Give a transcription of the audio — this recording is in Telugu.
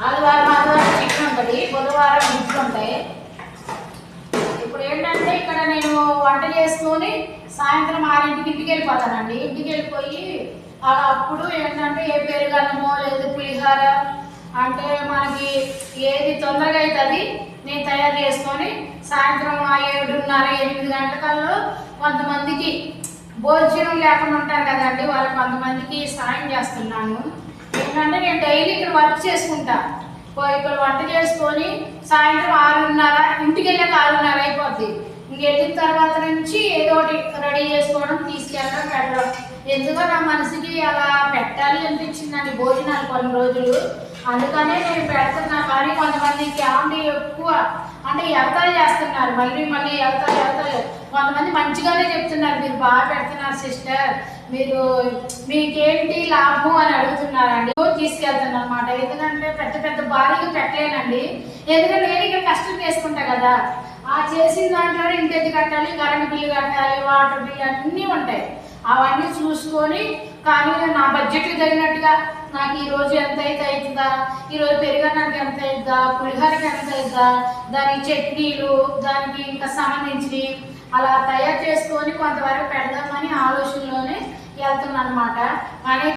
ఆదివారం చికెన్ ఉంటుంది, బుధవారం గుడ్లు ఉంటాయి. ఇప్పుడు ఏంటంటే ఇక్కడ నేను వంట చేసుకొని సాయంత్రం 6ంటికి ఇంటికి వెళ్ళిపోతానండి. ఇంటికి వెళ్ళిపోయి అప్పుడు ఏంటంటే ఏ పెరుగన్నమో లేదు పులిహోర అంటే మనకి ఏది తొందరగా అవుతుంది నేను తయారు చేసుకొని సాయంత్రం 7:30 8 గంటలకల్లో కొంతమందికి భోజనం లేకుండా ఉంటారు కదండి, వాళ్ళకి కొంతమందికి సాయం చేస్తున్నాను. ఏంటంటే నేను డైలీ ఇక్కడ వర్క్ చేసుకుంటా, ఇక్కడ వంట చేసుకొని సాయంత్రం 6:30 ఇంటికి వెళ్ళాక 6:30 అయిపోద్ది. ఇంకెళ్ళిన తర్వాత నుంచి ఏదో ఒకటి రెడీ చేసుకోవడం, తీసుకెళ్ళడం, పెట్టడం. ఎందుకో నా మనసుకి అలా పెట్టాలి అనిపించిందండి భోజనాలు కొన్ని రోజులు. అందుకనే నేను పెడుతున్నా. కానీ కొంతమంది ఫ్యామిలీ ఎక్కువ అంటే ఎగతాళి చేస్తున్నారు, మళ్ళీ ఎగతాళి. కొంతమంది మంచిగానే చెప్తున్నారు, మీరు బాగా పెడుతున్నారు సిస్టర్, మీకేంటి లాభం అని అడుగుతున్నారండి. తీసుకెళ్తాను అనమాట. ఎందుకంటే పెద్ద భారీగా పెట్టలేనండి, ఎందుకంటే నేను ఇక్కడ కష్టం చేసుకుంటా కదా. ఆ చేసిన దాంట్లో ఇంటి కట్టాలి, కరెంట్ బిల్లు కట్టాలి, వాటర్ బిల్లు అన్నీ ఉంటాయి. అవన్నీ చూసుకొని కానీ నా బడ్జెట్కి తగినట్టుగా నాకు ఈరోజు ఎంత అయితే అవుతుందా, ఈరోజు పెరుగన్నానికి ఎంత అవుతుందా, పులిహోరకి ఎంత అవుతుందా, దానికి చట్నీలు దానికి ఇంకా సంబంధించి అలా తయారు చేసుకొని కొంతవరకు పెడదామని ఆలోచనలోనే వెళ్తున్నాను అనమాట. కానీ